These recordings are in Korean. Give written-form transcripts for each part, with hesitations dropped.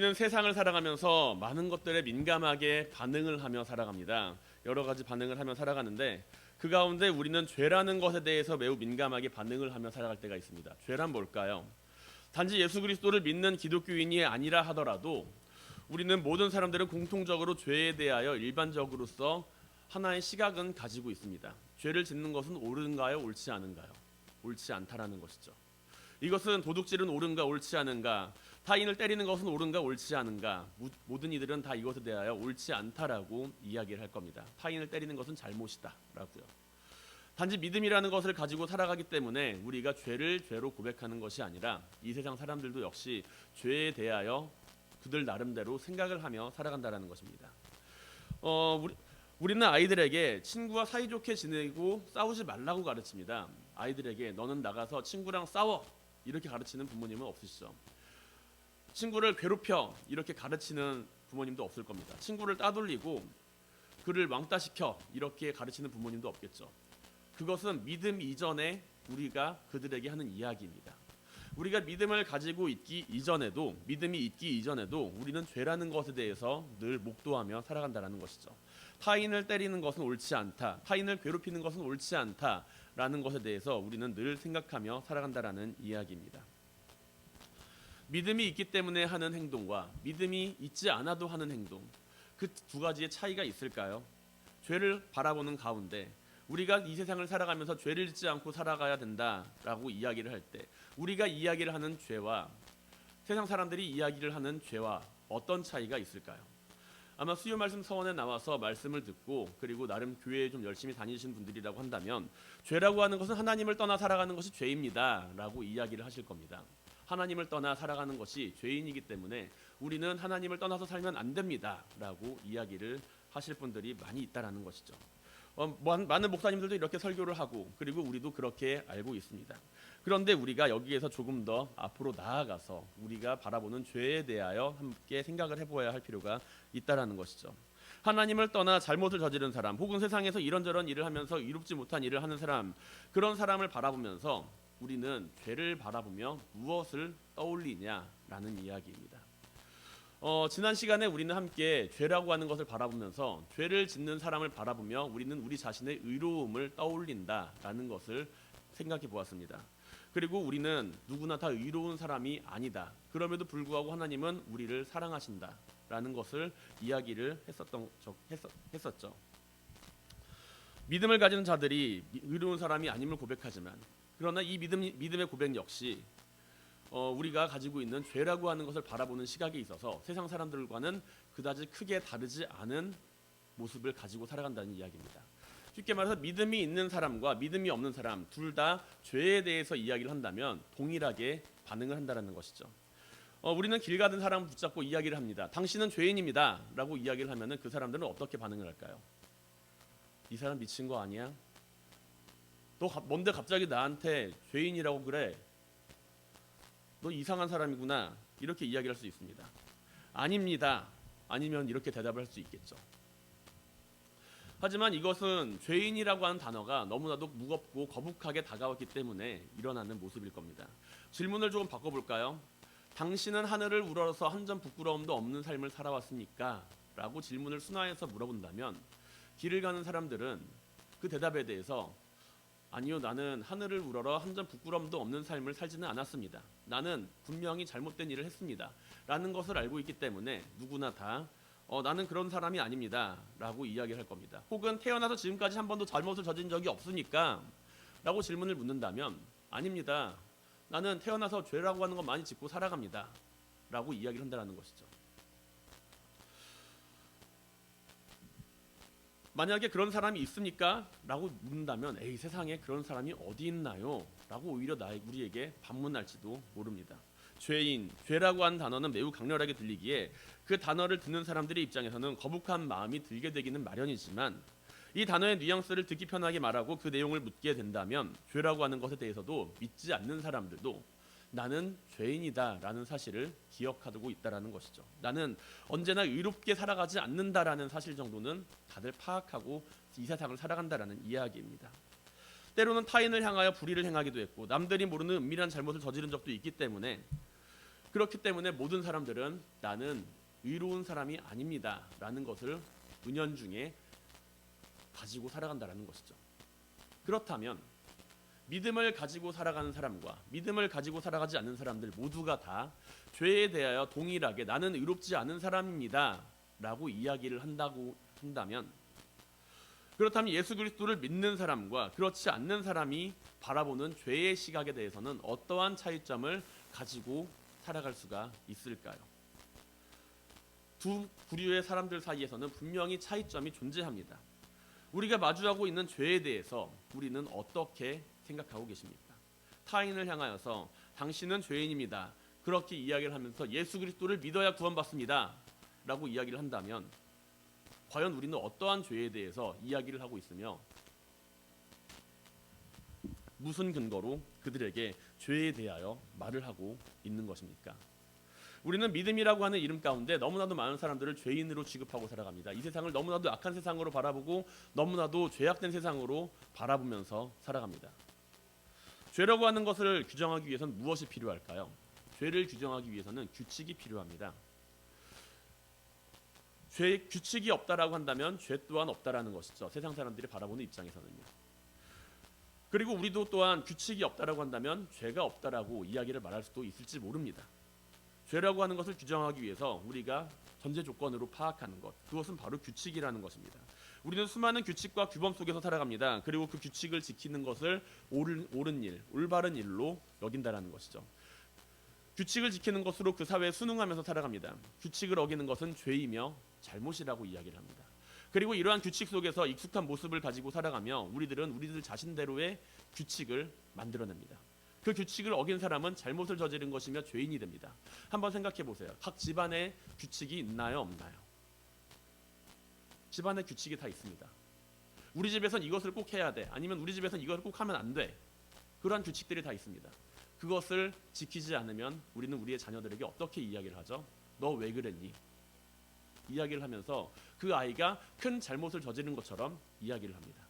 우리는 세상을 살아가면서 많은 것들에 민감하게 반응을 하며 살아갑니다. 여러 가지 반응을 하며 살아가는데 그 가운데 우리는 죄라는 것에 대해서 매우 민감하게 반응을 하며 살아갈 때가 있습니다. 죄란 뭘까요? 단지 예수 그리스도를 믿는 기독교인이 아니라 하더라도 우리는 모든 사람들은 공통적으로 죄에 대하여 일반적으로서 하나의 시각은 가지고 있습니다. 죄를 짓는 것은 옳은가요? 옳지 않은가요? 옳지 않다라는 것이죠. 이것은 도둑질은 옳은가 옳지 않은가, 타인을 때리는 것은 옳은가 옳지 않은가, 모든 이들은 다 이것에 대하여 옳지 않다라고 이야기를 할 겁니다. 타인을 때리는 것은 잘못이다라고요. 단지 믿음이라는 것을 가지고 살아가기 때문에 우리가 죄를 죄로 고백하는 것이 아니라 이 세상 사람들도 역시 죄에 대하여 그들 나름대로 생각을 하며 살아간다라는 것입니다. 우리는 아이들에게 친구와 사이좋게 지내고 싸우지 말라고 가르칩니다. 아이들에게 너는 나가서 친구랑 싸워 이렇게 가르치는 부모님은 없으시죠. 친구를 괴롭혀 이렇게 가르치는 부모님도 없을 겁니다. 친구를 따돌리고 그를 왕따시켜 이렇게 가르치는 부모님도 없겠죠. 그것은 믿음 이전에 우리가 그들에게 하는 이야기입니다. 우리가 믿음을 가지고 있기 이전에도, 믿음이 있기 이전에도 우리는 죄라는 것에 대해서 늘 목도하며 살아간다는 것이죠. 타인을 때리는 것은 옳지 않다, 타인을 괴롭히는 것은 옳지 않다라는 것에 대해서 우리는 늘 생각하며 살아간다는 이야기입니다. 믿음이 있기 때문에 하는 행동과 믿음이 있지 않아도 하는 행동, 그 두 가지의 차이가 있을까요? 죄를 바라보는 가운데 우리가 이 세상을 살아가면서 죄를 짓지 않고 살아가야 된다라고 이야기를 할 때 우리가 이야기를 하는 죄와 세상 사람들이 이야기를 하는 죄와 어떤 차이가 있을까요? 아마 수요 말씀 서원에 나와서 말씀을 듣고 그리고 나름 교회에 좀 열심히 다니신 분들이라고 한다면 죄라고 하는 것은 하나님을 떠나 살아가는 것이 죄입니다 라고 이야기를 하실 겁니다. 하나님을 떠나 살아가는 것이 죄인이기 때문에 우리는 하나님을 떠나서 살면 안 됩니다 라고 이야기를 하실 분들이 많이 있다라는 것이죠. 많은 목사님들도 이렇게 설교를 하고 그리고 우리도 그렇게 알고 있습니다. 그런데 우리가 여기에서 조금 더 앞으로 나아가서 우리가 바라보는 죄에 대하여 함께 생각을 해보아야 할 필요가 있다라는 것이죠. 하나님을 떠나 잘못을 저지른 사람 혹은 세상에서 이런저런 일을 하면서 이롭지 못한 일을 하는 사람, 그런 사람을 바라보면서 우리는 죄를 바라보며 무엇을 떠올리냐라는 이야기입니다. 지난 시간에 우리는 함께 죄라고 하는 것을 바라보면서 죄를 짓는 사람을 바라보며 우리는 우리 자신의 의로움을 떠올린다라는 것을 생각해 보았습니다. 그리고 우리는 누구나 다 의로운 사람이 아니다. 그럼에도 불구하고 하나님은 우리를 사랑하신다라는 것을 이야기를 했었죠. 믿음을 가진 자들이 의로운 사람이 아님을 고백하지만 그러나 이 믿음의 고백 역시 우리가 가지고 있는 죄라고 하는 것을 바라보는 시각에 있어서 세상 사람들과는 그다지 크게 다르지 않은 모습을 가지고 살아간다는 이야기입니다. 쉽게 말해서 믿음이 있는 사람과 믿음이 없는 사람 둘 다 죄에 대해서 이야기를 한다면 동일하게 반응을 한다는 것이죠. 우리는 길 가는 사람 붙잡고 이야기를 합니다. 당신은 죄인입니다 라고 이야기를 하면 그 사람들은 어떻게 반응을 할까요? 이 사람 미친 거 아니야? 너 뭔데 갑자기 나한테 죄인이라고 그래? 너 이상한 사람이구나 이렇게 이야기할 수 있습니다. 아닙니다. 아니면 이렇게 대답을 할 수 있겠죠. 하지만 이것은 죄인이라고 하는 단어가 너무나도 무겁고 거북하게 다가왔기 때문에 일어나는 모습일 겁니다. 질문을 조금 바꿔볼까요? 당신은 하늘을 우러러서 한 점 부끄러움도 없는 삶을 살아왔습니까? 라고 질문을 순화해서 물어본다면 길을 가는 사람들은 그 대답에 대해서 아니요, 나는 하늘을 우러러 한 점 부끄러움도 없는 삶을 살지는 않았습니다. 나는 분명히 잘못된 일을 했습니다. 라는 것을 알고 있기 때문에 누구나 다 나는 그런 사람이 아닙니다. 라고 이야기를 할 겁니다. 혹은 태어나서 지금까지 한 번도 잘못을 저진 적이 없으니까? 라고 질문을 묻는다면 아닙니다. 나는 태어나서 죄라고 하는 것 많이 짓고 살아갑니다. 라고 이야기를 한다는 것이죠. 만약에 그런 사람이 있습니까? 라고 묻는다면 에이 세상에 그런 사람이 어디 있나요? 라고 오히려 우리에게 반문할지도 모릅니다. 죄인, 죄라고 하는 단어는 매우 강렬하게 들리기에 그 단어를 듣는 사람들의 입장에서는 거북한 마음이 들게 되기는 마련이지만 이 단어의 뉘앙스를 듣기 편하게 말하고 그 내용을 묻게 된다면 죄라고 하는 것에 대해서도 믿지 않는 사람들도 나는 죄인이다 라는 사실을 기억하고 있다는 것이죠. 나는 언제나 의롭게 살아가지 않는다라는 사실 정도는 다들 파악하고 이 세상을 살아간다라는 이야기입니다. 때로는 타인을 향하여 불의를 행하기도 했고 남들이 모르는 은밀한 잘못을 저지른 적도 있기 때문에 그렇기 때문에 모든 사람들은 나는 의로운 사람이 아닙니다 라는 것을 은연중에 가지고 살아간다는 것이죠. 그렇다면 믿음을 가지고 살아가는 사람과 믿음을 가지고 살아가지 않는 사람들 모두가 다 죄에 대하여 동일하게 나는 의롭지 않은 사람입니다 라고 이야기를 한다면, 그렇다면 예수 그리스도를 믿는 사람과 그렇지 않는 사람이 바라보는 죄의 시각에 대해서는 어떠한 차이점을 가지고 살아갈 수가 있을까요? 두 부류의 사람들 사이에서는 분명히 차이점이 존재합니다. 우리가 마주하고 있는 죄에 대해서 우리는 어떻게 생각하고 계십니까? 타인을 향하여서 당신은 죄인입니다, 그렇게 이야기를 하면서 예수 그리스도를 믿어야 구원받습니다 라고 이야기를 한다면 과연 우리는 어떠한 죄에 대해서 이야기를 하고 있으며 무슨 근거로 그들에게 죄에 대하여 말을 하고 있는 것입니까? 우리는 믿음이라고 하는 이름 가운데 너무나도 많은 사람들을 죄인으로 취급하고 살아갑니다. 이 세상을 너무나도 악한 세상으로 바라보고 너무나도 죄악된 세상으로 바라보면서 살아갑니다. 죄라고 하는 것을 규정하기 위해서는 무엇이 필요할까요? 죄를 규정하기 위해서는 규칙이 필요합니다. 규칙이 없다라고 한다면 죄 또한 없다라는 것이죠. 세상 사람들이 바라보는 입장에서는요. 그리고 우리도 또한 규칙이 없다라고 한다면 죄가 없다라고 이야기를 말할 수도 있을지 모릅니다. 죄라고 하는 것을 규정하기 위해서 우리가 전제 조건으로 파악하는 것, 그것은 바로 규칙이라는 것입니다. 우리는 수많은 규칙과 규범 속에서 살아갑니다. 그리고 그 규칙을 지키는 것을 옳은 일, 올바른 일로 여긴다라는 것이죠. 규칙을 지키는 것으로 그 사회에 순응하면서 살아갑니다. 규칙을 어기는 것은 죄이며 잘못이라고 이야기를 합니다. 그리고 이러한 규칙 속에서 익숙한 모습을 가지고 살아가며 우리들은 우리들 자신대로의 규칙을 만들어냅니다. 그 규칙을 어긴 사람은 잘못을 저지른 것이며 죄인이 됩니다. 한번 생각해 보세요. 각 집안에 규칙이 있나요, 없나요? 집안에 규칙이 다 있습니다. 우리 집에선 이것을 꼭 해야 돼, 아니면 우리 집에선 이것을 꼭 하면 안 돼. 그러한 규칙들이 다 있습니다. 그것을 지키지 않으면 우리는 우리의 자녀들에게 어떻게 이야기를 하죠? 너 왜 그랬니? 이야기를 하면서 그 아이가 큰 잘못을 저지른 것처럼 이야기를 합니다.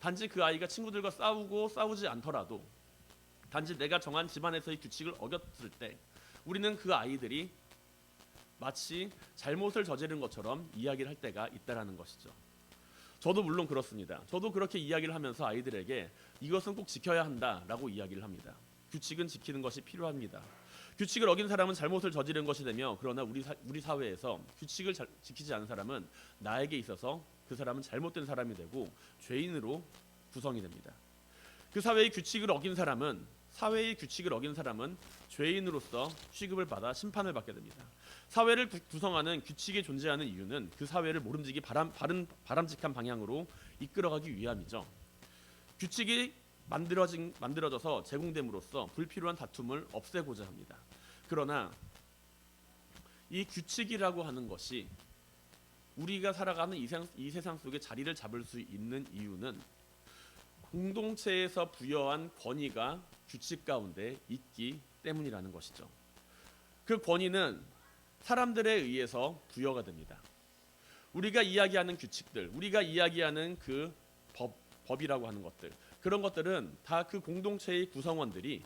단지 그 아이가 친구들과 싸우지 않더라도 단지 내가 정한 집안에서의 규칙을 어겼을 때 우리는 그 아이들이 마치 잘못을 저지른 것처럼 이야기를 할 때가 있다라는 것이죠. 저도 물론 그렇습니다. 저도 그렇게 이야기를 하면서 아이들에게 이것은 꼭 지켜야 한다라고 이야기를 합니다. 규칙은 지키는 것이 필요합니다. 규칙을 어긴 사람은 잘못을 저지른 것이 되며, 그러나 우리 사회에서 규칙을 지키지 않은 사람은 나에게 있어서 그 사람은 잘못된 사람이 되고 죄인으로 구성이 됩니다. 그 사회의 규칙을 어긴 사람은 죄인으로서 취급을 받아 심판을 받게 됩니다. 사회를 구성하는 규칙이 존재하는 이유는 그 사회를 모름지기 바람직한 방향으로 이끌어가기 위함이죠. 규칙이 만들어져서 제공됨으로써 불필요한 다툼을 없애고자 합니다. 그러나 이 규칙이라고 하는 것이 우리가 살아가는 이 세상 속에 자리를 잡을 수 있는 이유는 공동체에서 부여한 권위가 규칙 가운데 있기 때문이라는 것이죠. 그 권위는 사람들에 의해서 부여가 됩니다. 우리가 이야기하는 규칙들, 우리가 이야기하는 그 법이라고 하는 것들, 그런 것들은 다 그 공동체의 구성원들이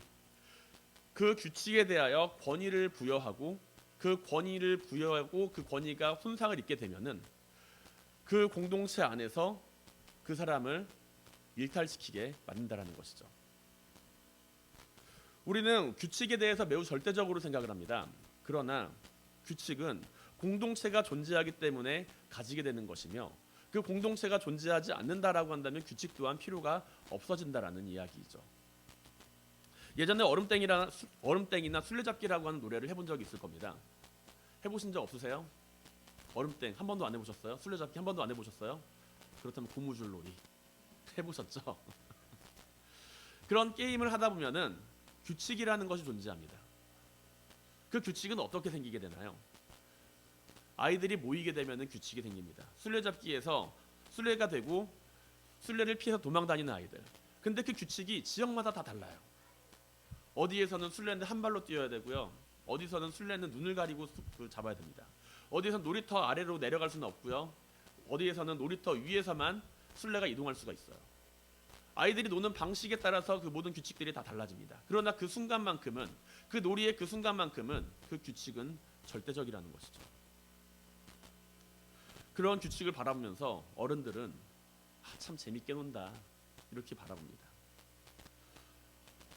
그 규칙에 대하여 권위를 부여하고 그 권위가 손상을 입게 되면은 그 공동체 안에서 그 사람을 일탈시키게 만든다라는 것이죠. 우리는 규칙에 대해서 매우 절대적으로 생각을 합니다. 그러나 규칙은 공동체가 존재하기 때문에 가지게 되는 것이며, 그 공동체가 존재하지 않는다라고 한다면 규칙 또한 필요가 없어진다라는 이야기이죠. 예전에 얼음땡이나 술래잡기라고 하는 노래를 해본 적이 있을 겁니다. 해보신 적 없으세요? 얼음땡 한 번도 안 해보셨어요? 술래잡기 한 번도 안 해보셨어요? 그렇다면 고무줄놀이 해보셨죠? 그런 게임을 하다 보면은 규칙이라는 것이 존재합니다. 그 규칙은 어떻게 생기게 되나요? 아이들이 모이게 되면은 규칙이 생깁니다. 술래잡기에서 술래가 되고 술래를 피해서 도망다니는 아이들. 근데 그 규칙이 지역마다 다 달라요. 어디에서는 술래는 한 발로 뛰어야 되고요. 어디서는 술래는 눈을 가리고 잡아야 됩니다. 어디에서는 놀이터 아래로 내려갈 수는 없고요. 어디에서는 놀이터 위에서만 술래가 이동할 수가 있어요. 아이들이 노는 방식에 따라서 그 모든 규칙들이 다 달라집니다. 그러나 그 순간만큼은, 그 놀이의 그 순간만큼은 그 규칙은 절대적이라는 것이죠. 그런 규칙을 바라보면서 어른들은 참 재밌게 논다 이렇게 바라봅니다.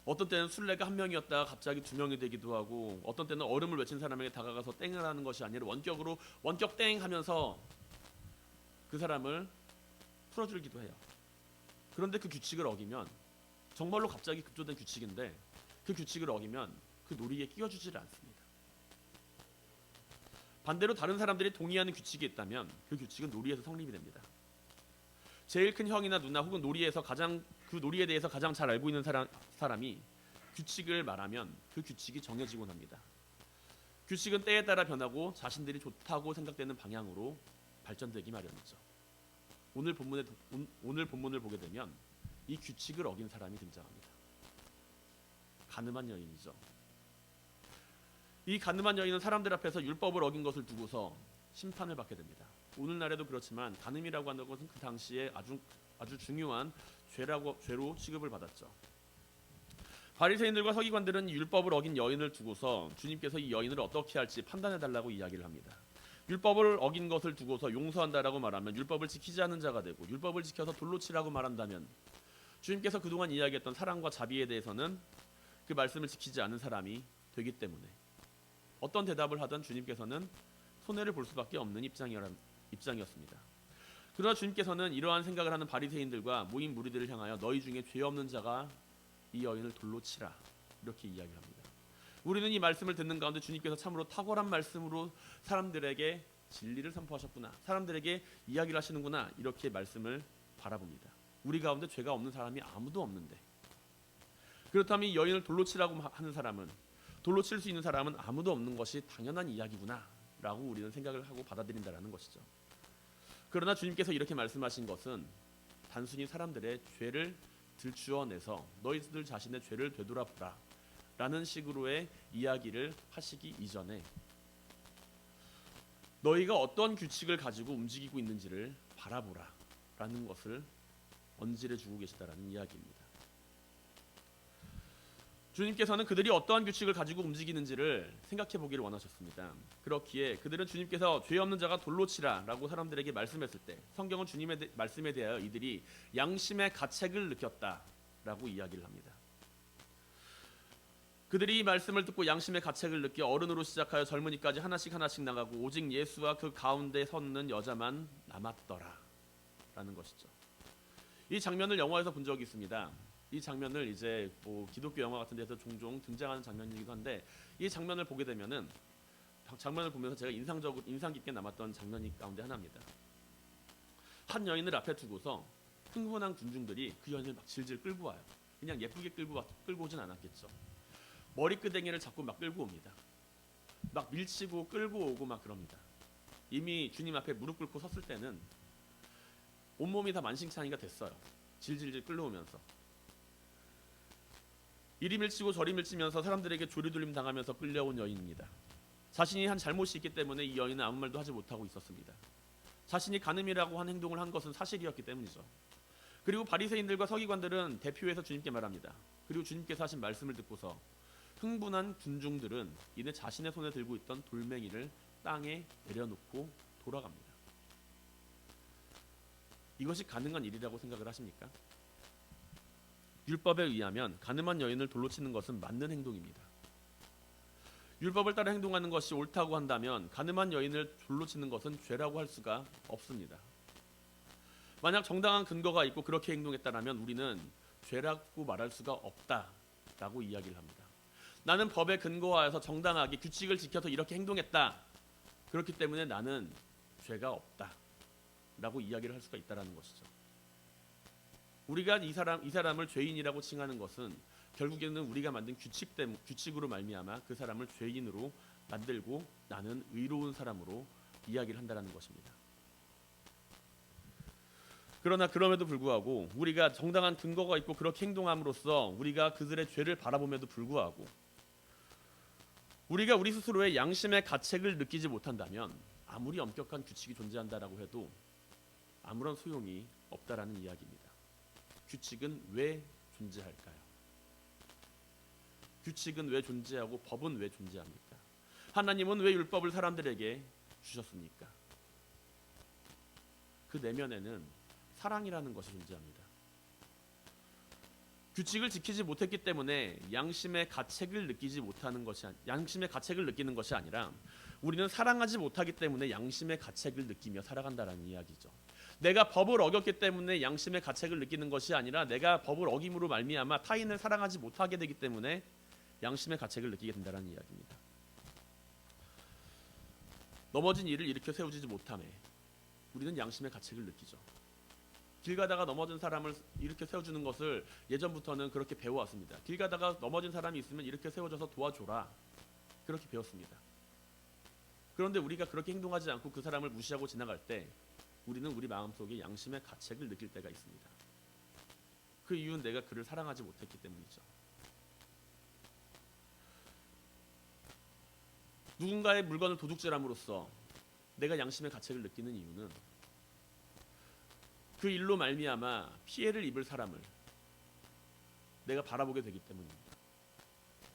어떤 때는 술래가 한 명이었다가 갑자기 두 명이 되기도 하고, 어떤 때는 얼음을 외친 사람에게 다가가서 땡을 하는 것이 아니라 원격 땡 하면서 그 사람을 풀어주기도 해요. 그런데 그 규칙을 어기면, 정말로 갑자기 급조된 규칙인데 그 규칙을 어기면 그 놀이에 끼워주지를 않습니다. 반대로 다른 사람들이 동의하는 규칙이 있다면 그 규칙은 놀이에서 성립이 됩니다. 제일 큰 형이나 누나 혹은 놀이에서 그 놀이에 대해서 가장 잘 알고 있는 사람이 규칙을 말하면 그 규칙이 정해지곤 합니다. 규칙은 때에 따라 변하고 자신들이 좋다고 생각되는 방향으로 발전되기 마련이죠. 오늘 본문을 보게 되면 이 규칙을 어긴 사람이 등장합니다. 가늠한 여인이죠. 이 가늠한 여인은 사람들 앞에서 율법을 어긴 것을 두고서 심판을 받게 됩니다. 오늘날에도 그렇지만 간음이라고 하는 것은 그 당시에 아주 중요한 죄로 취급을 받았죠. 바리새인들과 서기관들은 율법을 어긴 여인을 두고서 주님께서 이 여인을 어떻게 할지 판단해 달라고 이야기를 합니다. 율법을 어긴 것을 두고서 용서한다라고 말하면 율법을 지키지 않는 자가 되고, 율법을 지켜서 돌로 치라고 말한다면 주님께서 그동안 이야기했던 사랑과 자비에 대해서는 그 말씀을 지키지 않는 사람이 되기 때문에 어떤 대답을 하든 주님께서는 손해를 볼 수밖에 없는 입장이었습니다. 그러나 주님께서는 이러한 생각을 하는 바리새인들과 모인 무리들을 향하여 너희 중에 죄 없는 자가 이 여인을 돌로 치라 이렇게 이야기합니다. 우리는 이 말씀을 듣는 가운데 주님께서 참으로 탁월한 말씀으로 사람들에게 진리를 선포하셨구나, 사람들에게 이야기를 하시는구나 이렇게 말씀을 바라봅니다. 우리 가운데 죄가 없는 사람이 아무도 없는데, 그렇다면 이 여인을 돌로 치라고 하는 사람은, 돌로 칠 수 있는 사람은 아무도 없는 것이 당연한 이야기구나 라고 우리는 생각을 하고 받아들인다는 것이죠. 그러나 주님께서 이렇게 말씀하신 것은 단순히 사람들의 죄를 들추어내서 너희들 자신의 죄를 되돌아보라 라는 식으로의 이야기를 하시기 이전에 너희가 어떤 규칙을 가지고 움직이고 있는지를 바라보라 라는 것을 언지를 주고 계시다라는 이야기입니다. 주님께서는 그들이 어떠한 규칙을 가지고 움직이는지를 생각해 보기를 원하셨습니다. 그렇기에 그들은 주님께서 죄 없는 자가 돌로 치라 라고 사람들에게 말씀했을 때 성경은 주님의 말씀에 대하여 이들이 양심의 가책을 느꼈다 라고 이야기를 합니다. 그들이 이 말씀을 듣고 양심의 가책을 느끼어 어른으로 시작하여 젊은이까지 하나씩 나가고 오직 예수와 그 가운데 섰는 여자만 남았더라 라는 것이죠. 이 장면을 영화에서 본 적이 있습니다. 이 장면을 이제 기독교 영화 같은 데서 종종 등장하는 장면이기도 한데, 이 장면을 보게 되면은 장면을 보면서 제가 인상 깊게 남았던 장면이 가운데 하나입니다. 한 여인을 앞에 두고서 흥분한 군중들이 그 여인을 막 질질 끌고 와요. 그냥 예쁘게 끌고 오진 않았겠죠. 머리끄댕이를 잡고 막 끌고 옵니다. 막 밀치고 끌고 오고 막 그럽니다. 이미 주님 앞에 무릎 꿇고 섰을 때는 온몸이 다 만신창이가 됐어요. 질질질 끌려오면서 이리 밀치고 저리 밀치면서 사람들에게 조리돌림 당하면서 끌려온 여인입니다. 자신이 한 잘못이 있기 때문에 이 여인은 아무 말도 하지 못하고 있었습니다. 자신이 간음이라고 한 행동을 한 것은 사실이었기 때문이죠. 그리고 바리새인들과 서기관들은 대표해서 주님께 말합니다. 그리고 주님께서 하신 말씀을 듣고서 흥분한 군중들은 이내 자신의 손에 들고 있던 돌멩이를 땅에 내려놓고 돌아갑니다. 이것이 가능한 일이라고 생각을 하십니까? 율법에 의하면 간음한 여인을 돌로 치는 것은 맞는 행동입니다. 율법을 따라 행동하는 것이 옳다고 한다면 간음한 여인을 돌로 치는 것은 죄라고 할 수가 없습니다. 만약 정당한 근거가 있고 그렇게 행동했다면 우리는 죄라고 말할 수가 없다라고 이야기를 합니다. 나는 법에 근거하여서 정당하게 규칙을 지켜서 이렇게 행동했다. 그렇기 때문에 나는 죄가 없다라고 이야기를 할 수가 있다라는 것이죠. 우리가 이 사람을 죄인이라고 칭하는 것은 결국에는 우리가 만든 규칙으로 말미암아 그 사람을 죄인으로 만들고 나는 의로운 사람으로 이야기를 한다는 것입니다. 그러나 그럼에도 불구하고 우리가 정당한 근거가 있고 그렇게 행동함으로써 우리가 그들의 죄를 바라봄에도 불구하고 우리가 우리 스스로의 양심의 가책을 느끼지 못한다면 아무리 엄격한 규칙이 존재한다라고 해도 아무런 소용이 없다라는 이야기입니다. 규칙은 왜 존재할까요? 규칙은 왜 존재하고 법은 왜 존재합니까? 하나님은 왜 율법을 사람들에게 주셨습니까? 그 내면에는 사랑이라는 것이 존재합니다. 규칙을 지키지 못했기 때문에 양심의 가책을 느끼는 것이 아니라 우리는 사랑하지 못하기 때문에 양심의 가책을 느끼며 살아간다는 이야기죠. 내가 법을 어겼기 때문에 양심의 가책을 느끼는 것이 아니라 내가 법을 어김으로 말미암아 타인을 사랑하지 못하게 되기 때문에 양심의 가책을 느끼게 된다는 이야기입니다. 넘어진 이를 일으켜 세우지 못함에 우리는 양심의 가책을 느끼죠. 길 가다가 넘어진 사람을 일으켜 세워주는 것을 예전부터는 그렇게 배워왔습니다. 길 가다가 넘어진 사람이 있으면 일으켜 세워줘서 도와줘라, 그렇게 배웠습니다. 그런데 우리가 그렇게 행동하지 않고 그 사람을 무시하고 지나갈 때 우리는 우리 마음속에 양심의 가책을 느낄 때가 있습니다. 그 이유는 내가 그를 사랑하지 못했기 때문이죠. 누군가의 물건을 도둑질함으로써 내가 양심의 가책을 느끼는 이유는 그 일로 말미암아 피해를 입을 사람을 내가 바라보게 되기 때문입니다.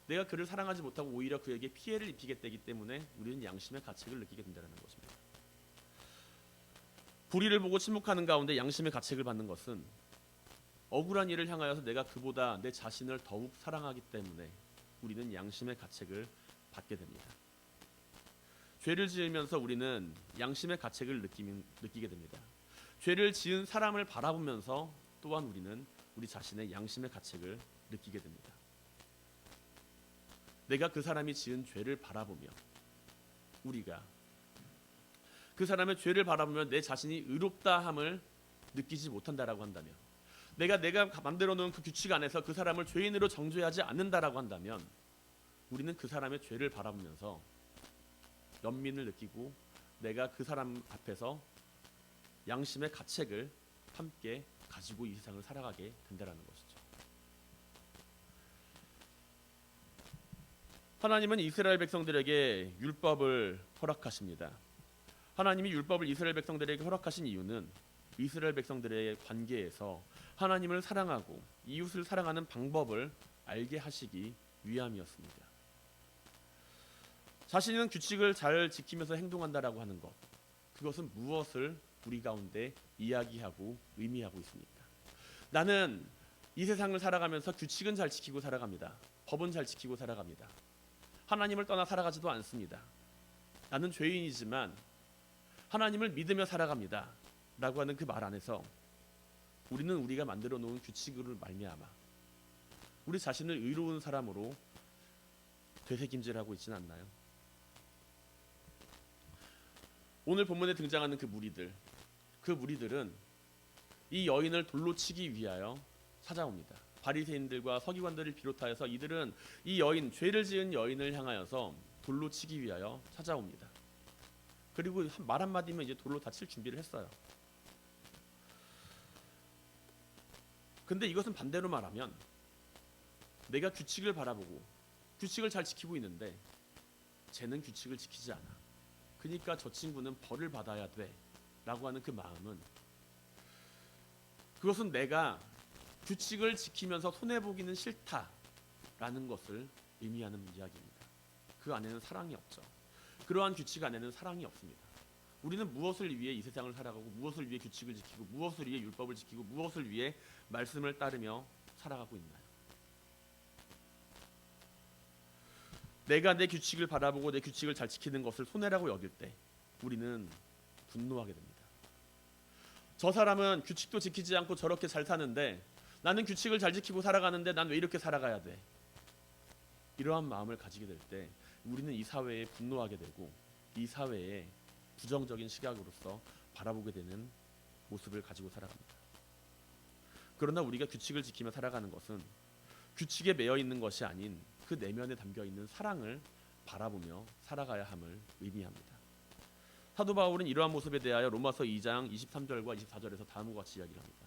내가 그를 사랑하지 못하고 오히려 그에게 피해를 입히게 되기 때문에 우리는 양심의 가책을 느끼게 된다는 것입니다. 불의를 보고 침묵하는 가운데 양심의 가책을 받는 것은 억울한 일을 향하여서 내가 그보다 내 자신을 더욱 사랑하기 때문에 우리는 양심의 가책을 받게 됩니다. 죄를 지으면서 우리는 양심의 가책을 느끼게 됩니다. 죄를 지은 사람을 바라보면서 또한 우리는 우리 자신의 양심의 가책을 느끼게 됩니다. 내가 그 사람이 지은 죄를 바라보며 우리가 그 사람의 죄를 바라보며 내 자신이 의롭다함을 느끼지 못한다라고 한다면, 내가 만들어 놓은 그 규칙 안에서 그 사람을 죄인으로 정죄하지 않는다라고 한다면 우리는 그 사람의 죄를 바라보면서 연민을 느끼고 내가 그 사람 앞에서 양심의 가책을 함께 가지고 이 세상을 살아가게 된다는 것이죠. 하나님은 이스라엘 백성들에게 율법을 허락하십니다. 하나님이 율법을 이스라엘 백성들에게 허락하신 이유는 이스라엘 백성들의 관계에서 하나님을 사랑하고 이웃을 사랑하는 방법을 알게 하시기 위함이었습니다. 자신은 규칙을 잘 지키면서 행동한다라고 하는 것, 그것은 무엇을 우리 가운데 이야기하고 의미하고 있습니까? 나는 이 세상을 살아가면서 규칙은 잘 지키고 살아갑니다. 법은 잘 지키고 살아갑니다. 하나님을 떠나 살아가지도 않습니다. 나는 죄인이지만 하나님을 믿으며 살아갑니다 라고 하는 그 말 안에서 우리는 우리가 만들어 놓은 규칙으로 말미암아 우리 자신을 의로운 사람으로 되새김질하고 있지는 않나요? 오늘 본문에 등장하는 그 무리들은 이 여인을 돌로 치기 위하여 찾아옵니다. 바리새인들과 서기관들을 비롯하여서 이들은 이 여인, 죄를 지은 여인을 향하여서 돌로 치기 위하여 찾아옵니다. 그리고 말 한마디면 이제 돌로 다 칠 준비를 했어요. 근데 이것은 반대로 말하면 내가 규칙을 바라보고 규칙을 잘 지키고 있는데 쟤는 규칙을 지키지 않아. 그러니까 저 친구는 벌을 받아야 돼 라고 하는 그 마음은, 그것은 내가 규칙을 지키면서 손해보기는 싫다라는 것을 의미하는 이야기입니다. 그 안에는 사랑이 없죠. 그러한 규칙 안에는 사랑이 없습니다. 우리는 무엇을 위해 이 세상을 살아가고 무엇을 위해 규칙을 지키고 무엇을 위해 율법을 지키고 무엇을 위해 말씀을 따르며 살아가고 있나요? 내가 내 규칙을 바라보고 내 규칙을 잘 지키는 것을 손해라고 여길 때 우리는 분노하게 됩니다. 저 사람은 규칙도 지키지 않고 저렇게 잘 사는데 나는 규칙을 잘 지키고 살아가는데 난 왜 이렇게 살아가야 돼? 이러한 마음을 가지게 될 때 우리는 이 사회에 분노하게 되고 이 사회에 부정적인 시각으로서 바라보게 되는 모습을 가지고 살아갑니다. 그러나 우리가 규칙을 지키며 살아가는 것은 규칙에 매여 있는 것이 아닌 그 내면에 담겨 있는 사랑을 바라보며 살아가야 함을 의미합니다. 사도 바울은 이러한 모습에 대하여 로마서 2장 23절과 24절에서 다음과 같이 이야기를 합니다.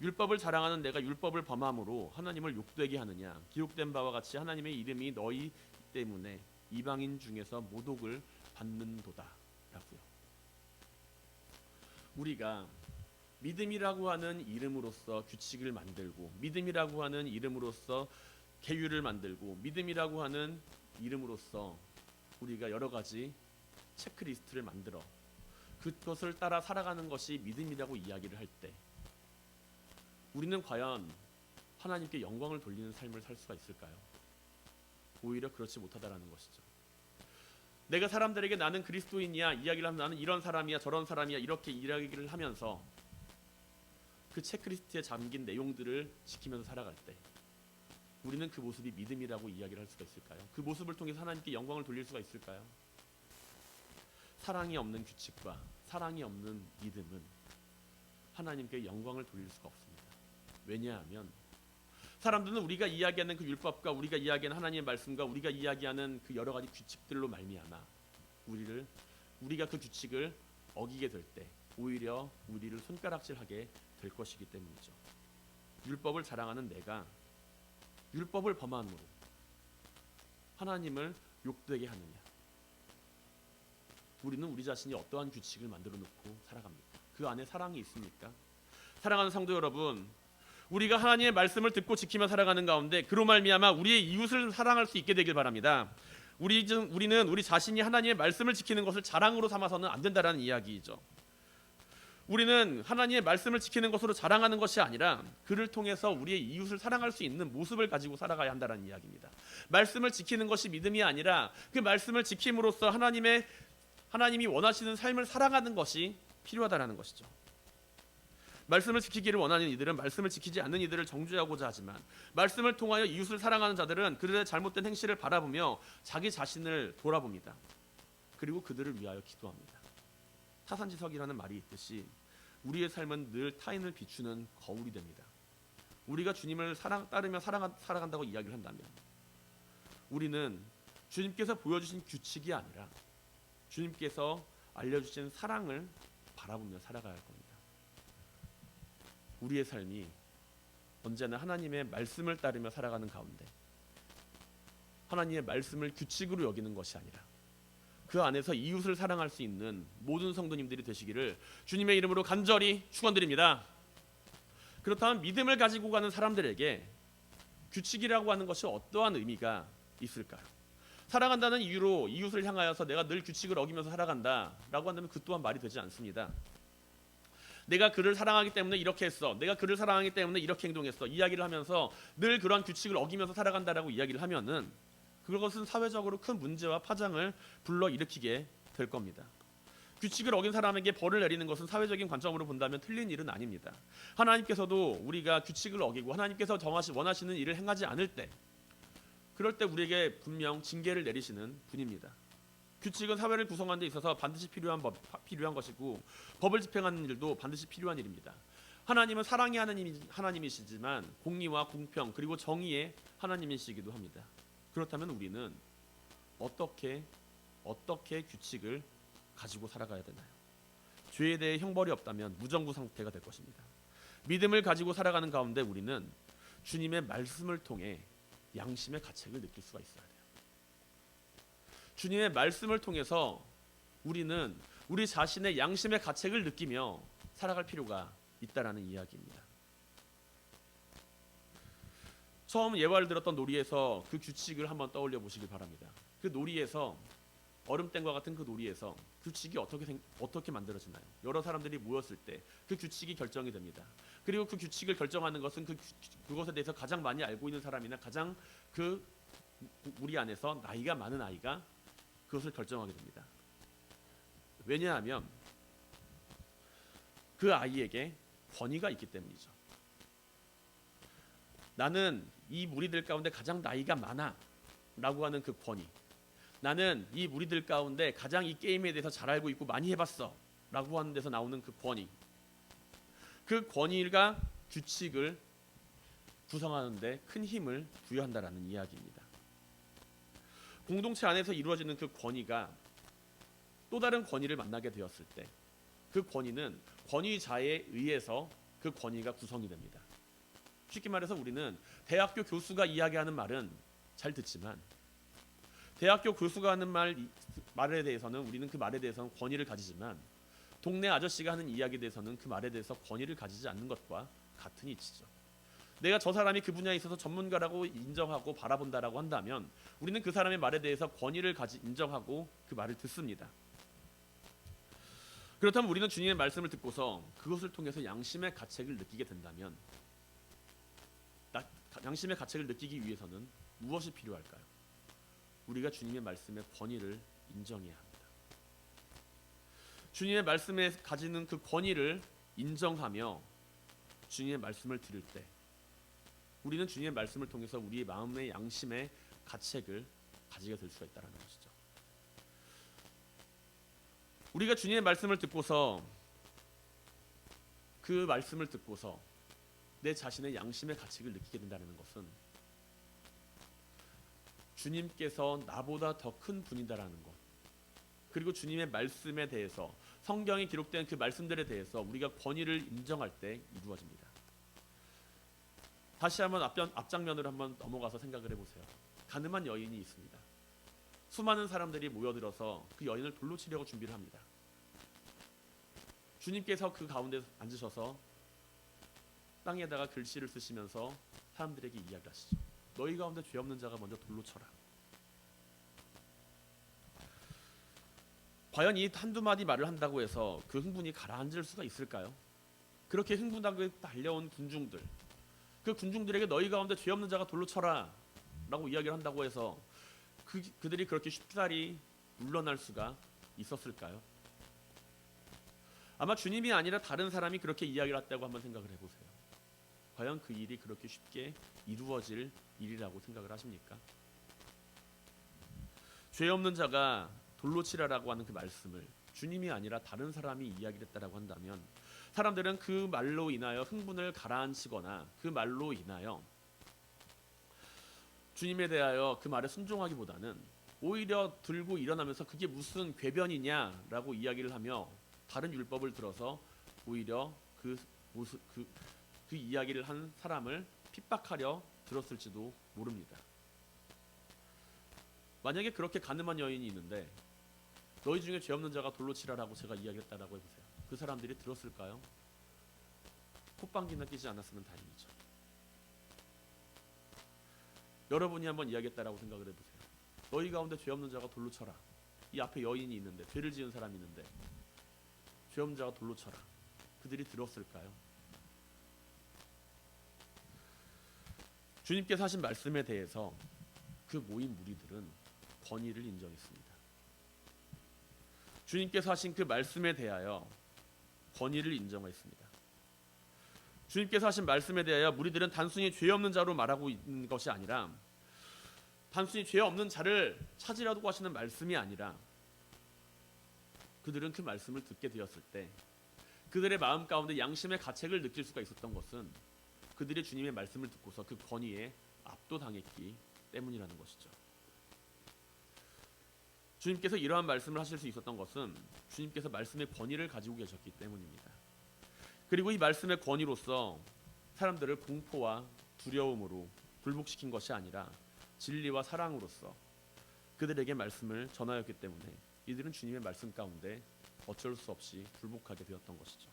율법을 자랑하는 내가 율법을 범함으로 하나님을 욕되게 하느냐? 기록된 바와 같이 하나님의 이름이 너희 때문에 이방인 중에서 모독을 받는도다 라고요. 우리가 믿음이라고 하는 이름으로써 규칙을 만들고, 믿음이라고 하는 이름으로써 계율을 만들고, 믿음이라고 하는 이름으로써 우리가 여러 가지 체크리스트를 만들어 그것을 따라 살아가는 것이 믿음이라고 이야기를 할 때, 우리는 과연 하나님께 영광을 돌리는 삶을 살 수가 있을까요? 오히려 그렇지 못하다라는 것이죠. 내가 사람들에게 나는 그리스도인이야 이야기를 하면 나는 이런 사람이야 저런 사람이야 이렇게 이야기를 하면서 그 체크리스트에 담긴 내용들을 지키면서 살아갈 때, 우리는 그 모습이 믿음이라고 이야기를 할 수가 있을까요? 그 모습을 통해서 하나님께 영광을 돌릴 수가 있을까요? 사랑이 없는 규칙과 사랑이 없는 믿음은 하나님께 영광을 돌릴 수가 없습니다. 왜냐하면 사람들은 우리가 이야기하는 그 율법과 우리가 이야기하는 하나님의 말씀과 우리가 이야기하는 그 여러 가지 규칙들로 말미암아 우리가 그 규칙을 어기게 될 때 오히려 우리를 손가락질하게 될 것이기 때문이죠. 율법을 자랑하는 내가 율법을 범함으로 하나님을 욕되게 하느냐? 우리는 우리 자신이 어떠한 규칙을 만들어 놓고 살아갑니까? 그 안에 사랑이 있습니까? 사랑하는 성도 여러분, 우리가 하나님의 말씀을 듣고 지키며 살아가는 가운데 그로 말미암아 우리의 이웃을 사랑할 수 있게 되길 바랍니다. 우리는 우리 자신이 하나님의 말씀을 지키는 것을 자랑으로 삼아서는 안 된다라는 이야기이죠. 우리는 하나님의 말씀을 지키는 것으로 자랑하는 것이 아니라 그를 통해서 우리의 이웃을 사랑할 수 있는 모습을 가지고 살아가야 한다는 이야기입니다. 말씀을 지키는 것이 믿음이 아니라 그 말씀을 지킴으로써 하나님이 원하시는 삶을 살아가는 것이 필요하다라는 것이죠. 말씀을 지키기를 원하는 이들은 말씀을 지키지 않는 이들을 정죄하고자 하지만, 말씀을 통하여 이웃을 사랑하는 자들은 그들의 잘못된 행실을 바라보며 자기 자신을 돌아봅니다. 그리고 그들을 위하여 기도합니다. 타산지석이라는 말이 있듯이 우리의 삶은 늘 타인을 비추는 거울이 됩니다. 우리가 주님을 따르며 살아간다고 이야기를 한다면 우리는 주님께서 보여주신 규칙이 아니라 주님께서 알려주신 사랑을 바라보며 살아가야 할 겁니다. 우리의 삶이 언제나 하나님의 말씀을 따르며 살아가는 가운데 하나님의 말씀을 규칙으로 여기는 것이 아니라 그 안에서 이웃을 사랑할 수 있는 모든 성도님들이 되시기를 주님의 이름으로 간절히 축원드립니다. 그렇다면 믿음을 가지고 가는 사람들에게 규칙이라고 하는 것이 어떠한 의미가 있을까요? 사랑한다는 이유로 이웃을 향하여서 내가 늘 규칙을 어기면서 살아간다라고 한다면 그 또한 말이 되지 않습니다. 내가 그를 사랑하기 때문에 이렇게 했어, 내가 그를 사랑하기 때문에 이렇게 행동했어 이야기를 하면서 늘 그러한 규칙을 어기면서 살아간다라고 이야기를 하면은 그것은 사회적으로 큰 문제와 파장을 불러일으키게 될 겁니다. 규칙을 어긴 사람에게 벌을 내리는 것은 사회적인 관점으로 본다면 틀린 일은 아닙니다. 하나님께서도 우리가 규칙을 어기고 하나님께서 원하시는 일을 행하지 않을 때, 그럴 때 우리에게 분명 징계를 내리시는 분입니다. 규칙은 사회를 구성하는 데 있어서 반드시 필요한 것이고 법을 집행하는 일도 반드시 필요한 일입니다. 하나님은 사랑의 하나님이시지만 공의와 공평 그리고 정의의 하나님이시기도 합니다. 그렇다면 우리는 어떻게 규칙을 가지고 살아가야 되나요? 죄에 대해 형벌이 없다면 무정부 상태가 될 것입니다. 믿음을 가지고 살아가는 가운데 우리는 주님의 말씀을 통해 양심의 가책을 느낄 수가 있어야 돼요. 주님의 말씀을 통해서 우리는 우리 자신의 양심의 가책을 느끼며 살아갈 필요가 있다라는 이야기입니다. 처음 예화를 들었던 놀이에서 그 규칙을 한번 떠올려 보시길 바랍니다. 그 놀이에서 얼음땡과 같은 그 놀이에서 규칙이 어떻게 만들어지나요? 여러 사람들이 모였을 때 그 규칙이 결정이 됩니다. 그리고 그 규칙을 결정하는 것은 그것에 대해서 가장 많이 알고 있는 사람이나 가장 그 우리 안에서 나이가 많은 아이가 그것을 결정하게 됩니다. 왜냐하면 그 아이에게 권위가 있기 때문이죠. 나는 이 무리들 가운데 가장 나이가 많아 라고 하는 그 권위, 나는 이 무리들 가운데 가장 이 게임에 대해서 잘 알고 있고 많이 해봤어 라고 하는 데서 나오는 그 권위, 그 권위가 규칙을 구성하는 데 큰 힘을 부여한다라는 이야기입니다. 공동체 안에서 이루어지는 그 권위가 또 다른 권위를 만나게 되었을 때 그 권위는 권위자에 의해서 그 권위가 구성이 됩니다. 쉽게 말해서 우리는 대학교 교수가 이야기하는 말은 잘 듣지만 대학교 교수가 하는 말에 대해서는 우리는 그 말에 대해서는 권위를 가지지만 동네 아저씨가 하는 이야기에 대해서는 그 말에 대해서 권위를 가지지 않는 것과 같은 이치죠. 내가 저 사람이 그 분야에 있어서 전문가라고 인정하고 바라본다라고 한다면 우리는 그 사람의 말에 대해서 권위를 인정하고 그 말을 듣습니다. 그렇다면 우리는 주님의 말씀을 듣고서 그것을 통해서 양심의 가책을 느끼게 된다면 양심의 가책을 느끼기 위해서는 무엇이 필요할까요? 우리가 주님의 말씀의 권위를 인정해야 합니다. 주님의 말씀에 가지는 그 권위를 인정하며 주님의 말씀을 들을 때 우리는 주님의 말씀을 통해서 우리의 마음의 양심의 가책을 가지게 될 수가 있다는 것이죠. 우리가 주님의 말씀을 듣고서 그 말씀을 듣고서 내 자신의 양심의 가책을 느끼게 된다는 것은 주님께서 나보다 더 큰 분이다라는 것, 그리고 주님의 말씀에 대해서 성경에 기록된 그 말씀들에 대해서 우리가 권위를 인정할 때 이루어집니다. 다시 한번 앞장면으로 한번 넘어가서 생각을 해보세요. 가늠한 여인이 있습니다. 수많은 사람들이 모여들어서 그 여인을 돌로 치려고 준비를 합니다. 주님께서 그 가운데 앉으셔서 땅에다가 글씨를 쓰시면서 사람들에게 이야기를 하시죠. 너희 가운데 죄 없는 자가 먼저 돌로 쳐라. 과연 이 한두 마디 말을 한다고 해서 그 흥분이 가라앉을 수가 있을까요? 그렇게 흥분하게 달려온 군중들, 그 군중들에게 너희 가운데 죄 없는 자가 돌로 쳐라 라고 이야기를 한다고 해서 그들이 그렇게 쉽사리 물러날 수가 있었을까요? 아마 주님이 아니라 다른 사람이 그렇게 이야기를 했다고 한번 생각을 해보세요. 과연 그 일이 그렇게 쉽게 이루어질 일이라고 생각을 하십니까? 죄 없는 자가 돌로 치라라고 하는 그 말씀을 주님이 아니라 다른 사람이 이야기를 했다라고 한다면 사람들은 그 말로 인하여 흥분을 가라앉히거나 그 말로 인하여 주님에 대하여 그 말에 순종하기보다는 오히려 들고 일어나면서 그게 무슨 궤변이냐라고 이야기를 하며 다른 율법을 들어서 오히려 그 이야기를 한 사람을 핍박하려 들었을지도 모릅니다. 만약에 그렇게 가늠한 여인이 있는데 너희 중에 죄 없는 자가 돌로 치라라고 제가 이야기했다라고 해보세요. 그 사람들이 들었을까요? 콧방귀나 끼지 않았으면 다행이죠. 여러분이 한번 이야기했다라고 생각을 해보세요. 너희 가운데 죄 없는 자가 돌로 쳐라. 이 앞에 여인이 있는데, 죄를 지은 사람이 있는데 죄 없는 자가 돌로 쳐라. 그들이 들었을까요? 주님께서 하신 말씀에 대해서 그 모인 무리들은 권위를 인정했습니다. 주님께서 하신 그 말씀에 대하여 권위를 인정했습니다. 주님께서 하신 말씀에 대하여 무리들은 단순히 죄 없는 자로 말하고 있는 것이 아니라 단순히 죄 없는 자를 찾으라고 하시는 말씀이 아니라 그들은 그 말씀을 듣게 되었을 때 그들의 마음 가운데 양심의 가책을 느낄 수가 있었던 것은 그들이 주님의 말씀을 듣고서 그 권위에 압도당했기 때문이라는 것이죠. 주님께서 이러한 말씀을 하실 수 있었던 것은 주님께서 말씀의 권위를 가지고 계셨기 때문입니다. 그리고 이 말씀의 권위로서 사람들을 공포와 두려움으로 굴복시킨 것이 아니라 진리와 사랑으로서 그들에게 말씀을 전하였기 때문에 이들은 주님의 말씀 가운데 어쩔 수 없이 굴복하게 되었던 것이죠.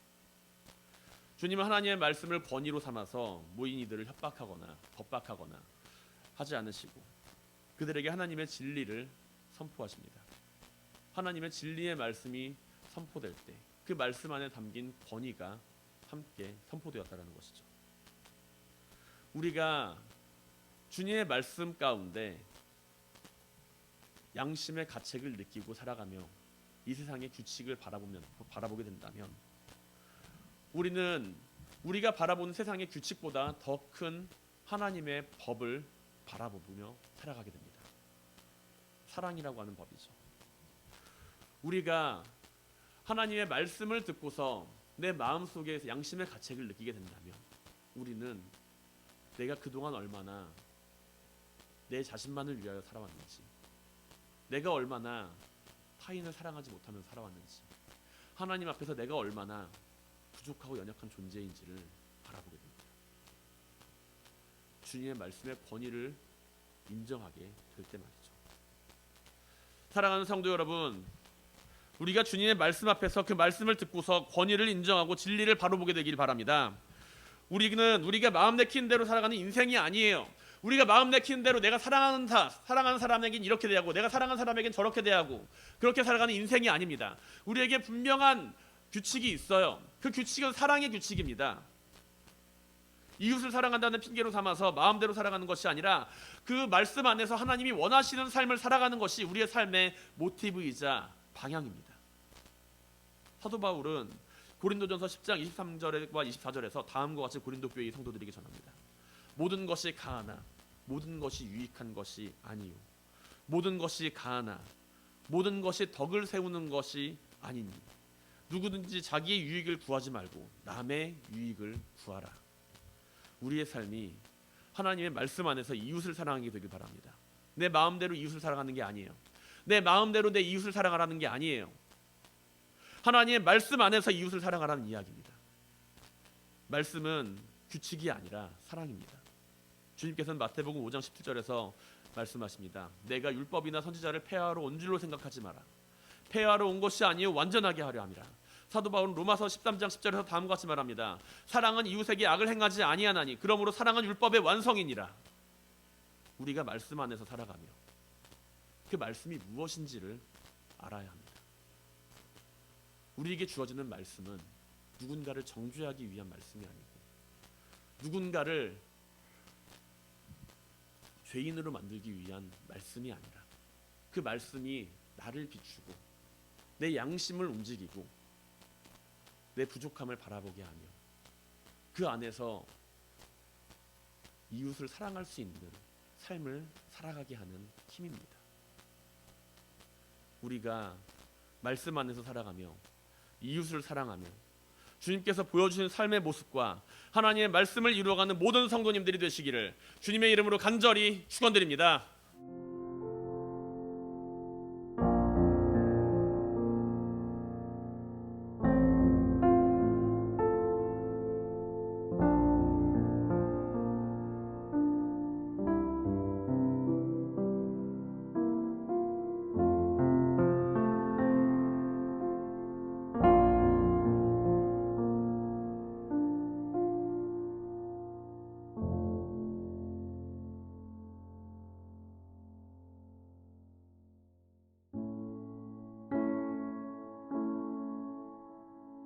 주님은 하나님의 말씀을 권위로 삼아서 모인 이들을 협박하거나 겁박하거나 하지 않으시고 그들에게 하나님의 진리를 선포하십니다. 하나님의 진리의 말씀이 선포될 때 그 말씀 안에 담긴 권위가 함께 선포되었다는 것이죠. 우리가 주님의 말씀 가운데 양심의 가책을 느끼고 살아가며 이 세상의 규칙을 바라보게 된다면 우리는 우리가 바라보는 세상의 규칙보다 더 큰 하나님의 법을 바라보며 살아가게 됩니다. 사랑이라고 하는 법이죠. 우리가 하나님의 말씀을 듣고서 내 마음속에 양심의 가책을 느끼게 된다면 우리는 내가 그동안 얼마나 내 자신만을 위하여 살아왔는지, 내가 얼마나 타인을 사랑하지 못하며 살아왔는지, 하나님 앞에서 내가 얼마나 부족하고 연약한 존재인지를 바라보게 됩니다. 주님의 말씀의 권위를 인정하게 될 때 말이죠. 사랑하는 성도 여러분, 우리가 주님의 말씀 앞에서 그 말씀을 듣고서 권위를 인정하고 진리를 바로 보게 되길 바랍니다. 우리는 우리가 마음 내키는 대로 살아가는 인생이 아니에요. 우리가 마음 내키는 대로 내가 사랑하는 사람에겐 이렇게 대하고 내가 사랑하는 사람에겐 저렇게 대하고 그렇게 살아가는 인생이 아닙니다. 우리에게 분명한 규칙이 있어요. 그 규칙은 사랑의 규칙입니다. 이웃을 사랑한다는 핑계로 삼아서 마음대로 살아가는 것이 아니라 그 말씀 안에서 하나님이 원하시는 삶을 살아가는 것이 우리의 삶의 모티브이자 방향입니다. 사도 바울은 고린도전서 10장 23절과 24절에서 다음과 같이 고린도 교회 성도들에게 전합니다. 모든 것이 가하나 모든 것이 유익한 것이 아니요 모든 것이 가하나 모든 것이 덕을 세우는 것이 아니니 누구든지 자기의 유익을 구하지 말고 남의 유익을 구하라. 우리의 삶이 하나님의 말씀 안에서 이웃을 사랑하게 되길 바랍니다. 내 마음대로 이웃을 사랑하는 게 아니에요. 내 마음대로 내 이웃을 사랑하라는 게 아니에요. 하나님의 말씀 안에서 이웃을 사랑하라는 이야기입니다. 말씀은 규칙이 아니라 사랑입니다. 주님께서는 마태복음 5장 17절에서 말씀하십니다. 내가 율법이나 선지자를 폐하러 온 줄로 생각하지 마라. 폐하러 온 것이 아니요 완전하게 하려 함이라. 사도 바울은 로마서 13장 10절에서 다음과 같이 말합니다. 사랑은 이웃에게 악을 행하지 아니하나니 그러므로 사랑은 율법의 완성이니라. 우리가 말씀 안에서 살아가며 그 말씀이 무엇인지를 알아야 합니다. 우리에게 주어지는 말씀은 누군가를 정죄하기 위한 말씀이 아니고 누군가를 죄인으로 만들기 위한 말씀이 아니라 그 말씀이 나를 비추고 내 양심을 움직이고 내 부족함을 바라보게 하며 그 안에서 이웃을 사랑할 수 있는 삶을 살아가게 하는 힘입니다. 우리가 말씀 안에서 살아가며 이웃을 사랑하며 주님께서 보여주신 삶의 모습과 하나님의 말씀을 이루어가는 모든 성도님들이 되시기를 주님의 이름으로 간절히 축원드립니다.